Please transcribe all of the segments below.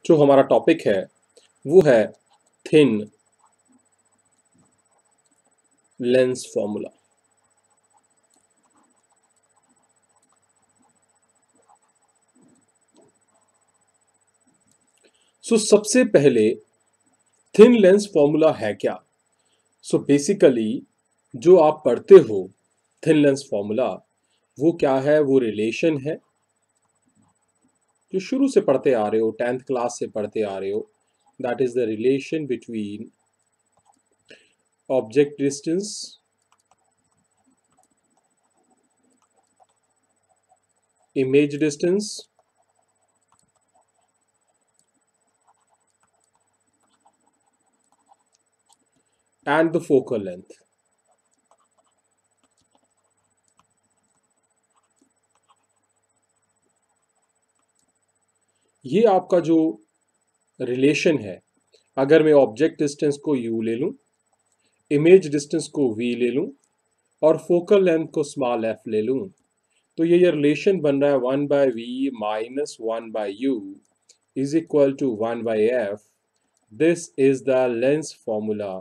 जो हमारा टॉपिक है वो है थिन लेंस फॉर्मूला। सबसे पहले थिन लेंस फॉर्मूला है क्या? बेसिकली जो आप पढ़ते हो थिन लेंस फॉर्मूला वो क्या है? वो रिलेशन है जो शुरू से पढ़ते आ रहे हो, 10th क्लास से पढ़ते आ रहे हो। That is the relation between object distance image distance and the focal length. ये आपका जो रिलेशन है, अगर मैं ऑब्जेक्ट डिस्टेंस को u ले लूं, इमेज डिस्टेंस को v ले लूं और फोकल लेंथ को स्मॉल f ले लूं, तो ये रिलेशन बन रहा है 1/v minus 1/u is equal to 1/f। This is the lens formula.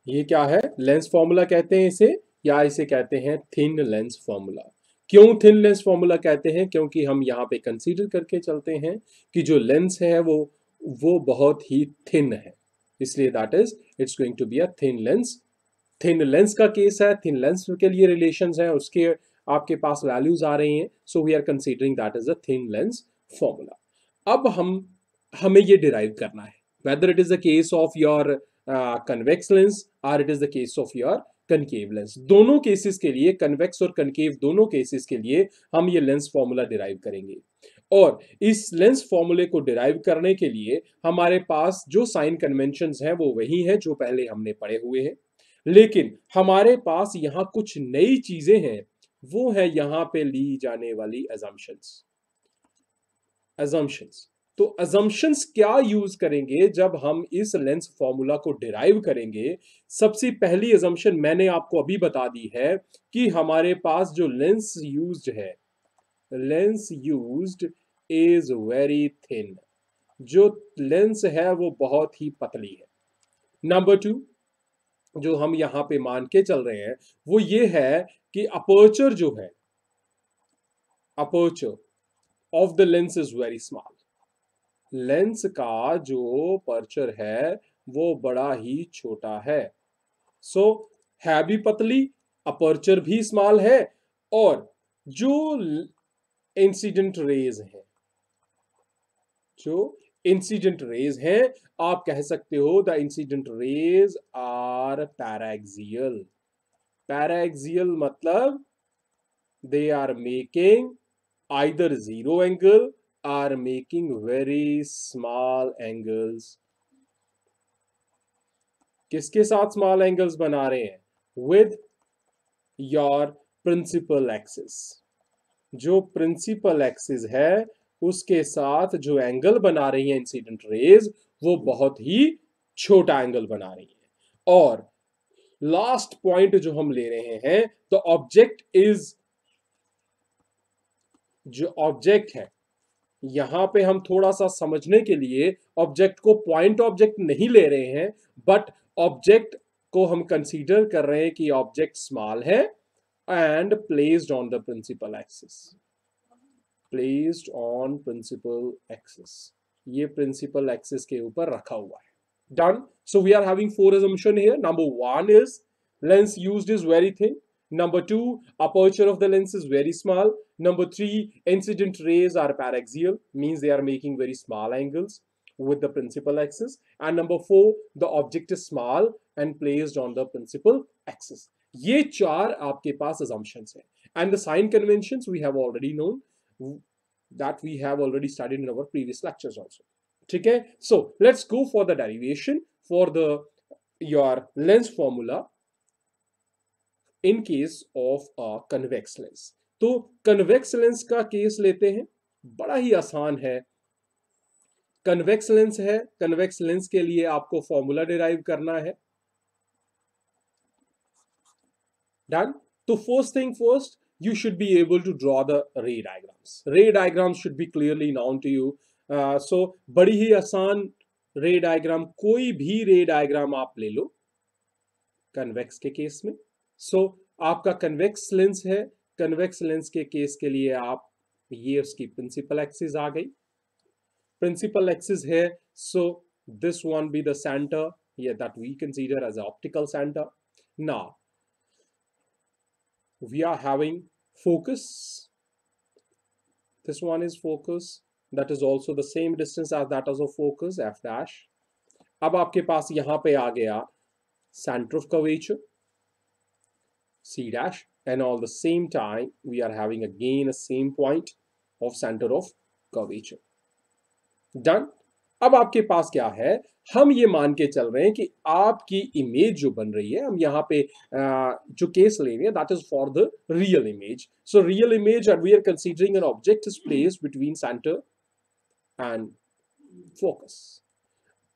ये क्या है? लेंस फॉर्मूला कहते हैं इसे, या इसे कहते हैं थिन लेंस फॉर्मूला। क्यों थिन लेंस फॉर्मूला कहते हैं? क्योंकि हम यहाँ पे कंसीडर करके चलते हैं कि जो लेंस है वो बहुत ही थिन है, इसलिए that is it's going to be a thin lens. Thin lens का केस है, थिन लेंस के लिए रिलेशंस हैं, उसके आपके पास वैल्यूज आ रही हैं, so we are considering that is a thin lens formula. अब हमें ये डिराइव करना है whether it is the case of your convex lens or it is the case of your concave lens। दोनों केसेस के लिए, कन्वेक्स और concave दोनों केसेस के लिए हम ये लेंस फॉर्मूला डिराइव करेंगे। और इस लेंस फॉर्मूले को डिराइव करने के लिए हमारे पास जो साइन कन्वेंशंस हैं वो वही हैं जो पहले हमने पढ़े हुए हैं, लेकिन हमारे पास यहाँ कुछ नई चीजें हैं। वो है यहाँ पे ली जाने वाली assumptions। assumptions तो assumptions क्या यूज करेंगे जब हम इस लेंस फॉर्मूला को डिराइव करेंगे? सबसे पहली assumption मैंने आपको अभी बता दी है कि हमारे पास जो लेंस यूज्ड है, lens used is very thin. जो लेंस है वो बहुत ही पतली है। नंबर टू, जो हम यहां पे मान के चल रहे हैं वो ये है कि अपर्चर जो है, aperture of the lens is very small. Lens का जो पर्चर है वो बड़ा ही छोटा है। सो है भी पतली, अपर्चर भी स्मॉल है, और जो इंसिडेंट रेज है, जो इंसिडेंट रेज हैं, आप कह सकते हो the incident raise are paraxial. Paraxial मतलब they are making either zero angle or making very small angles। किसके साथ स्मॉल एंगल्स बना रहे हैं? With your principal axis. जो प्रिंसिपल एक्सिस है उसके साथ जो एंगल बना रही है इंसिडेंट रेज, वो बहुत ही छोटा एंगल बना रही है। और लास्ट पॉइंट जो हम ले रहे हैं, तो ऑब्जेक्ट इज, जो ऑब्जेक्ट है, यहां पे हम थोड़ा सा समझने के लिए ऑब्जेक्ट को पॉइंट ऑब्जेक्ट नहीं ले रहे हैं, बट ऑब्जेक्ट को हम कंसीडर कर रहे हैं कि ऑब्जेक्ट स्मॉल है and placed on the principal axis. Placed on principal axis, ये प्रिंसिपल एक्सिस के ऊपर रखा हुआ है। Done. So we are having four assumption here. Number one is lens used is very thin. Number two, aperture of the lens is very small. Number three, incident rays are paraxial, means they are making very small angles with the principal axis. And number four, the object is small and placed on the principal axis. ये चार आपके पास assumptions हैं. And the sign conventions we have already known, that we have already studied in our previous lectures also. ठीक है? So let's go for the derivation for the your lens formula in case of a convex lens। तो convex lens का case लेते हैं, बड़ा ही आसान है। Convex lens है, कन्वेक्स लेंस के लिए आपको फॉर्मूला डिराइव करना है। डन। तो first thing first, you should be able to draw the ray diagrams. Ray diagrams should be clearly known to you. So बड़ी ही आसान रे डायग्राम, कोई भी रे डायग्राम आप ले लो कन्वेक्स के केस में. सो आपका कन्वेक्स लेंस है, कन्वेक्स लेंस के केस के लिए आप ये उसकी प्रिंसिपल एक्सिस आ गई. Principal axis here, so this one be the center here that we consider as an optical center. Now we are having focus, this one is focus, that is also the same distance as that of focus, f dash. अब आपके पास यहां पे आ गया center of curvature, c dash, and all the same time we are having again a same point of center of curvature. Done. अब आपके पास क्या है, हम ये मान के चल रहे हैं कि आपकी इमेज जो बन रही है, हम यहाँ पे जो केस ले रहे हैं that is for the real image. So real image and we are considering an object is placed between centre and focus.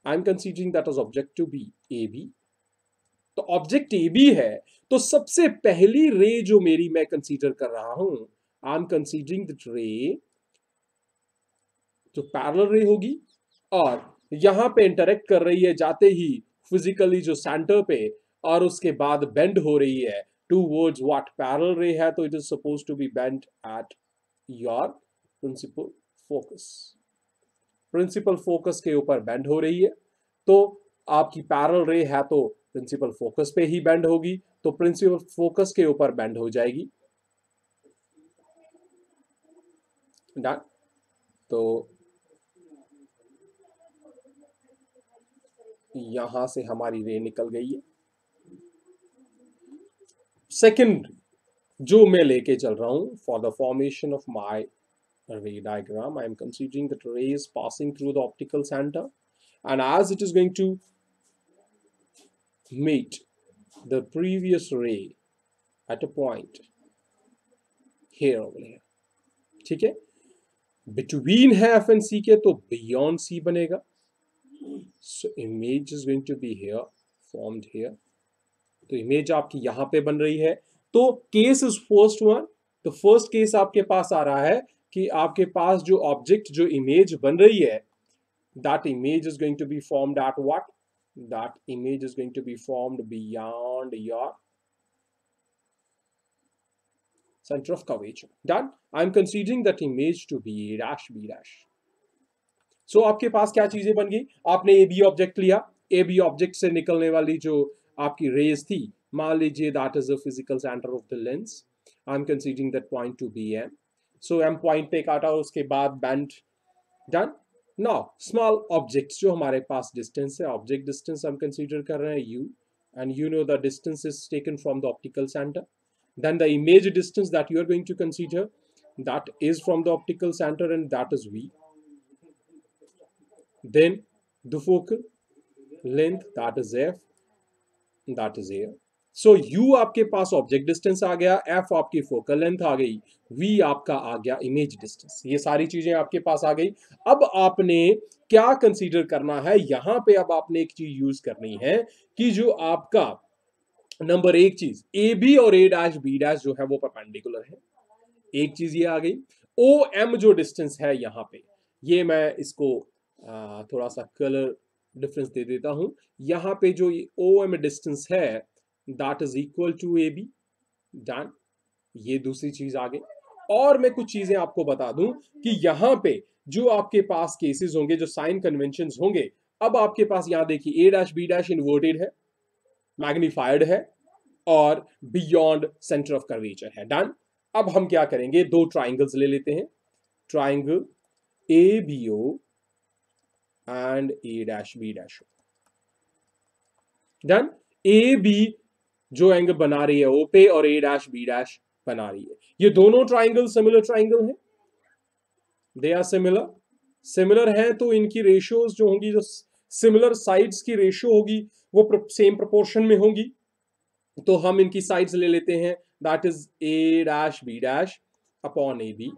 I am considering that is object to be A B. तो object A B है, तो सबसे पहली रे जो मेरी मैं consider कर रहा हूं, आई एम कंसीडरिंग दैट रे जो पैरेलल रे होगी और यहां पे इंटरेक्ट कर रही है जाते ही फिजिकली जो सेंटर पे, और उसके बाद बेंड हो रही है टूवर्ड्स व्हाट पैरेलल रे है, तो it is suppose to be bend at your principal focus. Principal focus के ऊपर बेंड हो रही है, तो आपकी पैरेलल रे है तो प्रिंसिपल फोकस पे ही बेंड होगी, तो प्रिंसिपल फोकस के ऊपर बेंड हो जाएगी. डन. तो यहां से हमारी रे निकल गई है. सेकंड जो मैं लेके चल रहा हूं for the formation of my ray diagram, I am considering that ray is passing through the optical centre and as it is going to meet the previous ray at a point here over here. ठीक है, between है F and सी के, तो beyond सी बनेगा. So image is going to be here, formed here. तो image आपकी यहां पे बन रही है. तो केस इज फर्स्ट वन. तो फर्स्ट केस आपके पास आ रहा है कि आपके पास जो ऑब्जेक्ट जो इमेज बन रही है, that image is going to be formed at what? That image is going to be formed beyond your center of curvature. Done. I am considering that image to be a dash b dash. सो आपके पास क्या चीजें बन गई, आपने A B object लिया, A B object से निकलने वाली जो आपकी रेज थी, मान लीजिए that is the physical centre of the lens. I am considering that point to be M. So M point पे काटा, उसके बाद bend. Done. Now small objects जो हमारे पास डिस्टेंस है, ऑब्जेक्ट डिस्टेंस हम कंसीडर कर रहे हैं U, and you know the distance is taken from the optical centre. Then the image distance that you are going to consider, that is from the optical centre and that is V. Then the focal length, that is f, that is here. So u आपके पास object distance आ गया, f आपकी focal length आ गई, v आपका आ गया image distance. ये सारी चीजें आपके पास आ गई. अब आपने क्या कंसीडर करना है यहां पे, अब आपने एक चीज यूज करनी है कि जो आपका नंबर एक चीज ए बी और ए डैश बी डैश जो है वो परपेंडिकुलर है. एक चीज ये आ गई. ओ एम जो डिस्टेंस है यहां पे, ये मैं इसको थोड़ा सा कलर डिफरेंस दे देता हूं. यहां पे जो ओ एम डिस्टेंस है that is equal to A B. Done. ये दूसरी चीज आ गई. और मैं कुछ चीजें आपको बता दूं कि यहां पे जो आपके पास केसेस होंगे, जो साइन कन्वेंशंस होंगे, अब आपके पास यहां देखिए A dash B dash inverted है, मैग्नीफाइड है और बियॉन्ड सेंटर ऑफ कर्वेचर है. डन. अब हम क्या करेंगे, दो ट्राइंगल्स ले लेते हैं. Triangle A B O and a dash b dash. Done. A B जो एंगल बना रही है ओ पे और a dash b dash बना रही है, ये दोनों ट्राइंगल सिमिलर ट्राइंगल हैं. They are similar. सिमिलर है तो इनकी रेशियोज जो होंगी, जो सिमिलर साइड्स की रेशियो होगी वो सेम प्रोपोर्शन में होंगी. तो हम इनकी साइड्स ले लेते हैं, that is a dash b dash upon A B,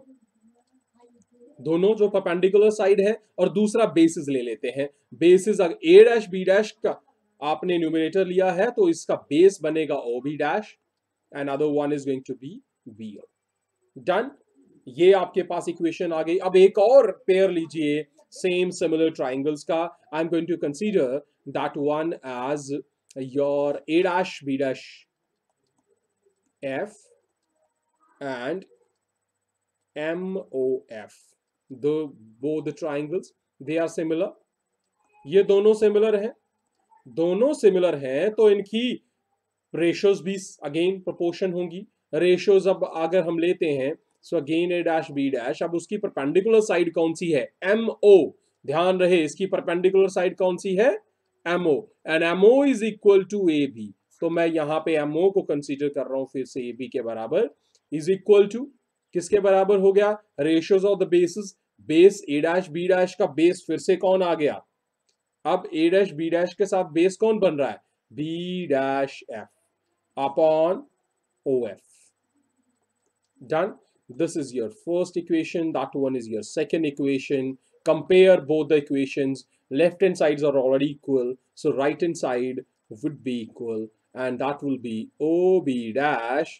दोनों जो परपेंडिकुलर साइड है, और दूसरा बेसिस ले लेते हैं. बेसिस अगर ए डैश बी डैश का आपने न्यूमरेटर लिया है तो इसका बेस बनेगा O B dash and other one is going to be B O. Done. ये आपके पास इक्वेशन आ गई। अब एक और पेयर लीजिए सेम सिमिलर ट्राइंगल्स का। I am going to consider that one as your a dash b dash f and MOF. The both the triangles they are similar. ये दोनों सिमिलर हैं। दोनों सिमिलर हैं तो इनकी रेशियोज भी अगेन प्रोपोर्शन होंगी। रेशियोज अब अगर हम लेते हैं सो अगेन ए डैश बी डैश, अब उसकी परपेंडिकुलर साइड कौन सी है? MO। ध्यान रहे इसकी परपेंडिकुलर साइड कौन सी है? MO। And MO is equal to AB। तो मैं यहां पे MO को कंसीडर कर रहा हूं फिर से AB के बराबर। इज इक्वल टू किसके बराबर हो गया? Ratios of the bases. Base A dash B dash का बेस फिर से कौन आ गया? अब ए डैश बी डैश के साथ बेस कौन बन रहा है? B dash F upon OF. Done. This is your first equation. That one is your second equation. Compare both the equations. Left hand sides are already equal, so right hand side would be equal, and that will be OB dash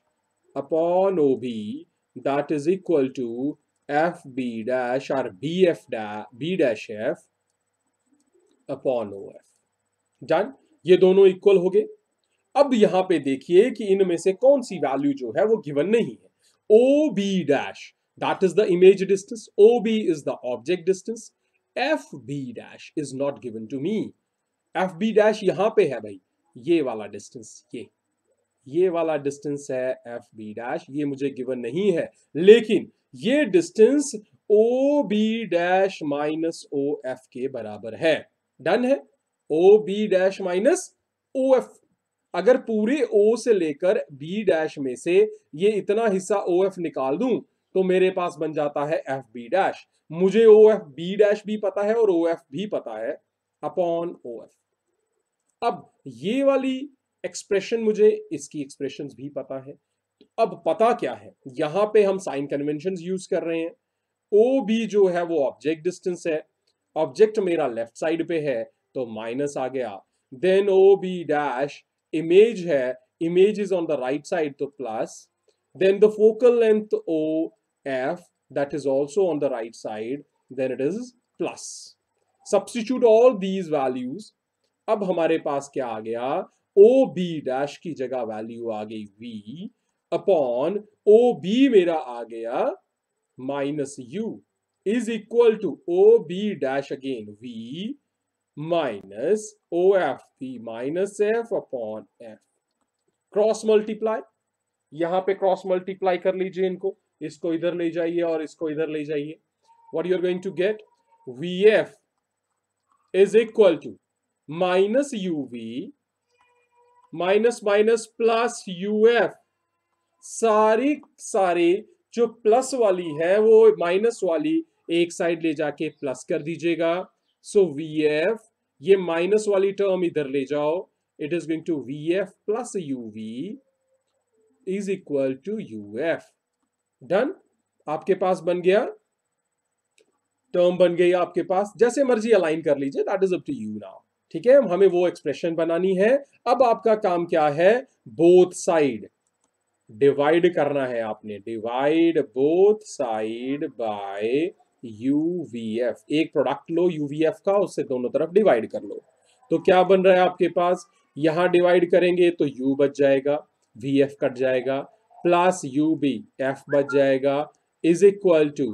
upon OB. That is equal to FB dash or BF dash B dash F upon OF. Done. ये दोनों equal हो गए। अब यहां पे देखिए कि इनमें से कौन सी वैल्यू जो है वो गिवन नहीं है। OB dash, that is the image distance. OB is the object distance. FB dash is not given to me. FB dash यहां पे है भाई, ये वाला डिस्टेंस, ये वाला डिस्टेंस है FB dash, ये मुझे गिवन नहीं है। लेकिन ये distance OB dash minus OF के बराबर है। डन है। OB dash minus OF। अगर पूरे O से लेकर B डैश में से ये इतना हिस्सा OF निकाल दूं तो मेरे पास बन जाता है FB डैश। मुझे OF B डैश भी पता है और OF भी पता है अपॉन OF। अब ये वाली एक्सप्रेशन मुझे इसकी एक्सप्रेशंस भी पता है। अब पता क्या है? यहां पे हम साइन कन्वेंशंस यूज कर रहे हैं। OB जो है वो ऑब्जेक्ट डिस्टेंस है। ऑब्जेक्ट मेरा लेफ्ट साइड पे है तो माइनस आ गया। देन OB डैश इमेज है, image is on the right side तो plus. Then the focal length OF that is also on the right side, then it is plus. Substitute all these values. अब हमारे पास क्या आ गया? OB dash की जगह value आ गई V upon OB मेरा आ गया minus U is equal to OB dash again V minus OF V minus F upon F। Cross multiply, यहां पे क्रॉस मल्टीप्लाई कर लीजिए इनको, इसको इधर ले जाइए और इसको इधर ले जाइए। What you are going to get? VF is equal to minus UV minus minus plus UF। सारी जो प्लस वाली है वो माइनस वाली एक साइड ले जाके प्लस कर दीजिएगा। सो VF, ये माइनस वाली टर्म इधर ले जाओ। It is going to VF plus UV is equal to UF। Done. आपके पास बन गया, टर्म बन गई आपके पास। जैसे मर्जी अलाइन कर लीजिए, that is up to you now. ठीक है, हमें वो एक्सप्रेशन बनानी है। अब आपका काम क्या है? बोथ साइड डिवाइड करना है आपने। Divide both side by UVF। एक प्रोडक्ट लो UVF का, उससे दोनों तरफ डिवाइड कर लो। तो क्या बन रहा है आपके पास? यहां डिवाइड करेंगे तो U बच जाएगा, VF कट जाएगा, प्लस UB F बच जाएगा इज इक्वल टू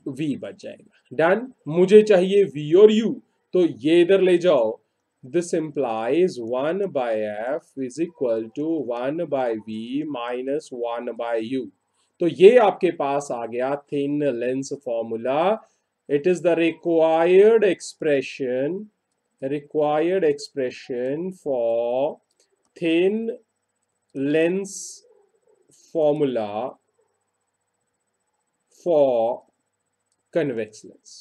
V बच जाएगा। डन। मुझे चाहिए V और U, तो ये इधर ले जाओ। This implies 1 by F is equal to 1 by V minus 1 by U. तो ये आपके पास आ गया thin lens formula. It is the required expression for thin lens formula for convex lens।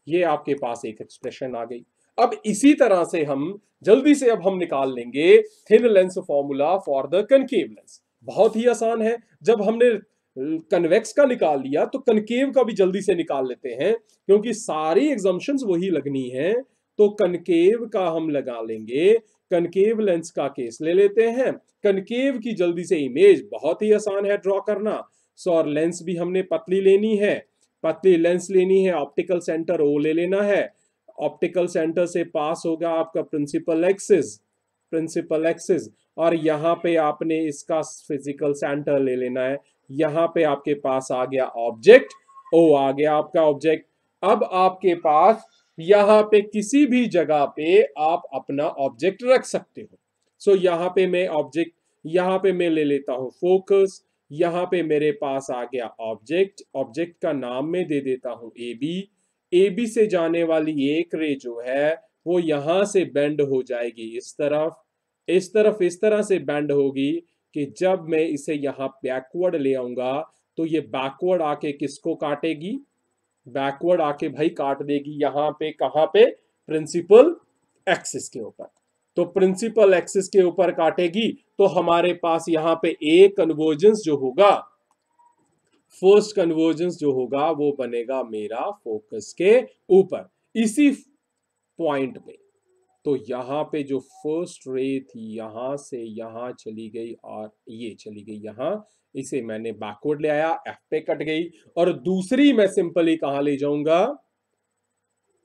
ये आपके पास एक एक्सप्रेशन आ गई। अब इसी तरह से हम जल्दी से अब हम निकाल लेंगे thin lens formula for the concave lens. बहुत ही आसान है। जब हमने कन्वेक्स का निकाल लिया तो कनकेव का भी जल्दी से निकाल लेते हैं, क्योंकि सारी एग्जम्पशंस वही लगनी है। तो कनकेव का हम लगा लेंगे। कनकेव लेंस का केस ले लेते हैं। कनकेव की जल्दी से इमेज बहुत ही आसान है ड्रॉ करना। सो और लेंस भी हमने पतली लेनी है, पतली लेंस लेनी है, ऑप्टिकल सेंटर ओ ले लेना है, ऑप्टिकल सेंटर से पास होगा आपका प्रिंसिपल एक्सिस, प्रिंसिपल एक्सिस, और यहाँ पे आपने इसका फिजिकल सेंटर ले लेना है। यहाँ पे आपके पास आ गया ऑब्जेक्ट, ओ आ गया आपका ऑब्जेक्ट। अब आपके पास यहाँ पे किसी भी जगह पे आप अपना ऑब्जेक्ट रख सकते हो। सो यहाँ पे मैं ऑब्जेक्ट, यहाँ पे मैं ले लेता हूँ फोकस, यहाँ पे मेरे पास आ गया ऑब्जेक्ट, ऑब्जेक्ट का नाम मैं दे देता हूँ ए बी। ए बी से जाने वाली एक रे जो है वो यहां से बेंड हो जाएगी इस तरफ, इस तरफ इस तरह से बेंड होगी कि जब मैं इसे यहां बैकवर्ड ले आऊंगा तो ये बैकवर्ड आके किसको काटेगी, बैकवर्ड आके भाई काट देगी यहां पे, कहां पे, प्रिंसिपल एक्सिस के ऊपर। तो प्रिंसिपल एक्सिस के ऊपर काटेगी तो हमारे पास यहां पे एक कन्वर्जेंस जो होगा, फर्स्ट कन्वर्जेंस जो होगा वो बनेगा मेरा फोकस के ऊपर इसी पॉइंट पे। तो यहां पे जो फर्स्ट रे थी यहां से यहां चली गई और ये चली गई यहां, इसे मैंने बैकवर्ड ले आया, एफ पे कट गई, और दूसरी मैं सिंपली कहां ले जाऊंगा,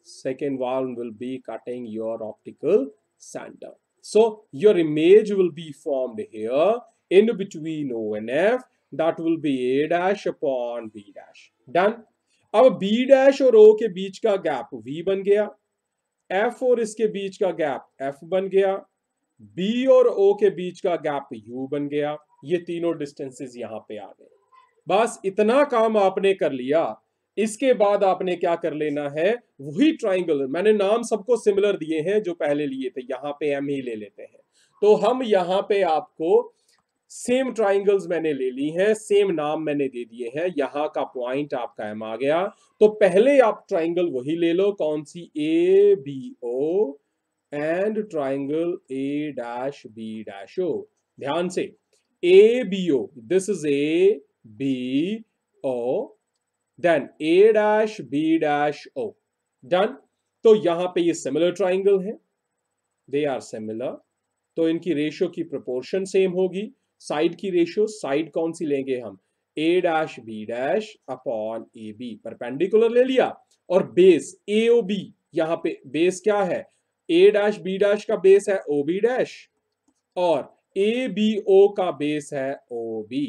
second one will be cutting your optical center. So your image will be formed here in between O and F, that will be A dash upon B dash. Done. अब B dash और O के बीच का gap V बन गया, F और इसके बीच का gap F बन गया, B और O के बीच का गैप U बन गया। ये तीनों डिस्टेंसेस यहां पे आ गए। बस इतना काम आपने कर लिया। इसके बाद आपने क्या कर लेना है, वही ट्राइंगल, मैंने नाम सबको सिमिलर दिए हैं जो पहले लिए थे, यहां पे एम ही ले लेते हैं। तो हम यहां पे आपको सेम ट्राइंगल्स मैंने ले ली हैं, सेम नाम मैंने दे दिए हैं, यहां का पॉइंट आपका एम आ गया। तो पहले आप ट्राइंगल वही ले लो, कौन सी, A B O and triangle A dash B dash O. ध्यान से, A B O, this is A B O, then A dash B dash O. Done. तो यहां पे ये सिमिलर ट्राइंगल है, दे आर सिमिलर, तो इनकी रेशियो की प्रोपोर्शन सेम होगी। साइड की रेशियो, साइड कौन सी लेंगे हम, A dash B dash upon A B, perpendicular ले लिया, और बेस ए ओ बी, यहां पे बेस क्या है, ए डैश बी डैश का बेस है ओ बी डैश, और ए बी ओ का बेस है ओ बी।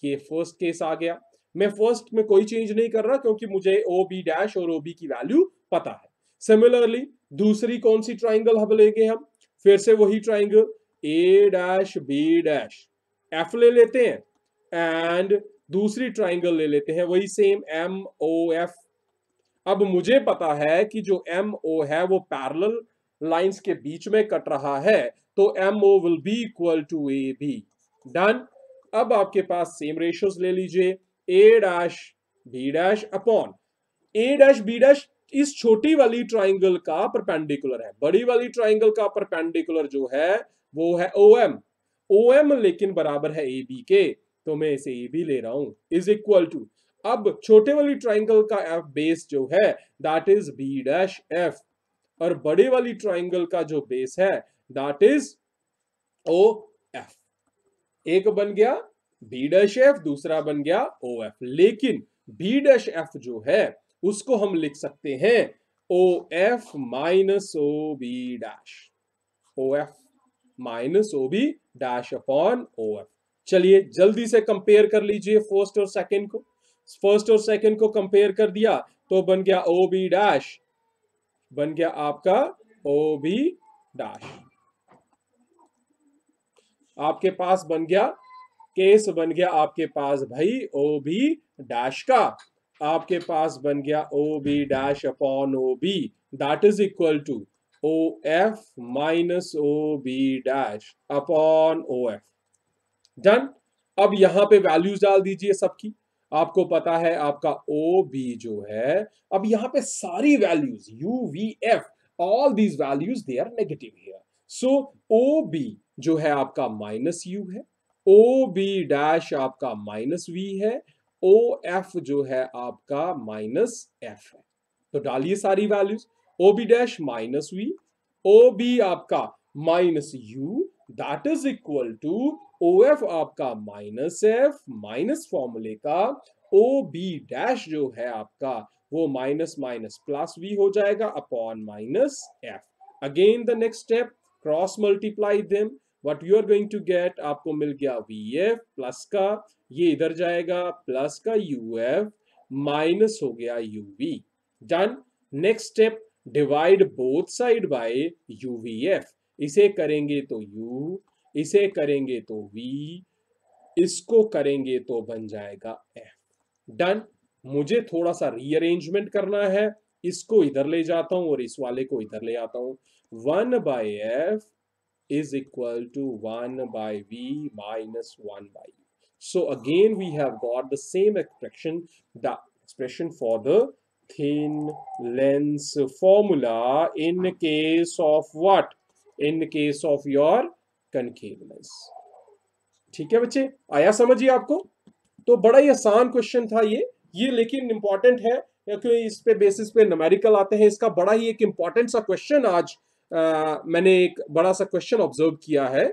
ये फर्स्ट केस आ गया। मैं फर्स्ट में कोई चेंज नहीं कर रहा क्योंकि मुझे ओ बी डैश और ओ बी की वैल्यू पता है। सिमिलरली दूसरी कौन सी ट्राइंगल हम लेंगे, हम फिर से वही triangle A dash B dash, F ले लेते हैं, एंड दूसरी ट्राइंगल ले लेते हैं वही सेम एम ओ एफ। अब मुझे पता है कि जो एम ओ है वो पैरेलल लाइंस के बीच में कट रहा है, तो M O will be equal to A B. Done. अब आपके पास सेम रेशियोज ले लीजिए, A dash B dash upon A dash B dash इस छोटी वाली ट्राइंगल का परपेंडिकुलर है, बड़ी वाली ट्राइंगल का परपेंडिकुलर जो है वो है ओ एम, ओ एम लेकिन बराबर है ए बी के, तो मैं इसे ए बी ले रहा हूं, इज इक्वल टू, अब छोटे वाली ट्राइंगल का एफ बेस जो है that is B dash F, और बड़े वाली ट्राइंगल का जो बेस है दैट इज ओ एफ। एक बन गया बी डैश एफ, दूसरा बन गया ओ एफ, लेकिन बी डैश एफ जो है उसको हम लिख सकते हैं O F minus O B dash, O F minus O B dash upon O F. चलिए जल्दी से कंपेयर कर लीजिए फर्स्ट और सेकंड को, फर्स्ट और सेकंड को कंपेयर कर दिया तो बन गया ओ बी डैश, बन गया आपका ओ बी डैश, आपके पास बन गया केस, बन गया आपके पास भाई ओ बी डैश का, आपके पास बन गया O B dash upon O B, that is equal to O F minus O B dash upon O F. Done. अब यहां पे वैल्यूज डाल दीजिए सबकी, आपको पता है आपका ओ बी जो है, अब यहां पे सारी values U V F, all these values they are negative here, so O B जो है आपका माइनस यू है, ओ बी डैश आपका माइनस वी है, ओ एफ जो है आपका माइनस एफ है। तो डालिए सारी values, O B dash minus V, O B आपका minus U, that is equal to OF आपका माइनस एफ माइनस फॉर्मूले का OB डैश जो है आपका वो माइनस माइनस प्लस V हो जाएगा upon minus F। Again the next step, cross multiply them, what you are going to get, आपको मिल गया VF प्लस का ये इधर जाएगा प्लस का UF माइनस हो गया UV। Done. Next step, divide both side by UVF, इसे करेंगे तो U, इसे करेंगे तो V, इसको करेंगे तो बन जाएगा F। डन। मुझे थोड़ा सा रीअरेंजमेंट करना है, इसको इधर ले जाता हूं और इस वाले को इधर ले आता हूं। 1/F is equal to 1/V minus 1/U. So again we have got the same expression, the expression for the thin lens formula in case of what? In case of your concave lens. ठीक है बच्चे, आया समझिए आपको? तो बड़ा ही आसान question था ये लेकिन इंपॉर्टेंट है क्योंकि इस पे बेसिस पे न्यूमेरिकल आते हैं। इसका बड़ा ही एक इंपॉर्टेंट सा क्वेश्चन आज मैंने एक बड़ा सा क्वेश्चन ऑब्जर्व किया है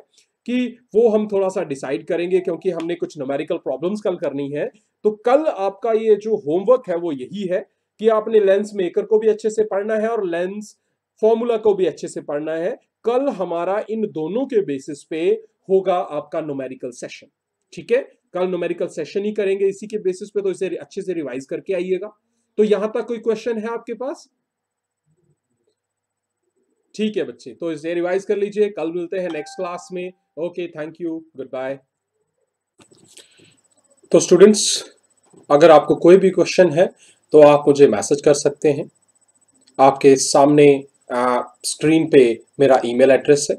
कि वो हम थोड़ा सा डिसाइड करेंगे क्योंकि हमने कुछ न्यूमेरिकल प्रॉब्लम्स कल करनी है। तो कल आपका ये जो होमवर्क है वो यही है कि आपने लेंस मेकर को भी अच्छे से पढ़ना है और लेंस फॉर्मूला को भी अच्छे से पढ़ना है। कल हमारा इन दोनों के बेसिस पे होगा आपका न्यूमेरिकल सेशन। ठीक है, कल न्यूमेरिकल सेशन ही करेंगे इसी के बेसिस पे, तो इसे अच्छे से रिवाइज करके आइएगा। तो यहां तक कोई क्वेश्चन है आपके पास? ठीक है बच्चे, तो इसे रिवाइज कर लीजिए, कल मिलते हैं नेक्स्ट क्लास में। Okay, thank you, good bye. तो स्टूडेंट्स, अगर आपको कोई भी क्वेश्चन है तो आप मुझे मैसेज कर सकते हैं। आपके सामने स्क्रीन पे मेरा ईमेल एड्रेस है,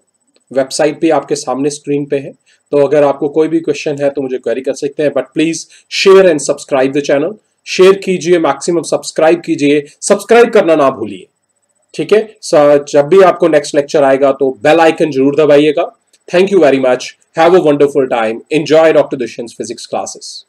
वेबसाइट भी आपके सामने स्क्रीन पे है। तो अगर आपको कोई भी क्वेश्चन है तो मुझे क्वेरी कर सकते हैं, but please share and subscribe the channel. Share कीजिए, मैक्सिमम सब्सक्राइब कीजिए, सब्सक्राइब करना ना भूलिए। ठीक है, जब भी आपको नेक्स्ट लेक्चर आएगा तो बेल आइकन जरूर दबाइएगा। Thank you very much, have a wonderful time, enjoy doctor Dushyant physics classes.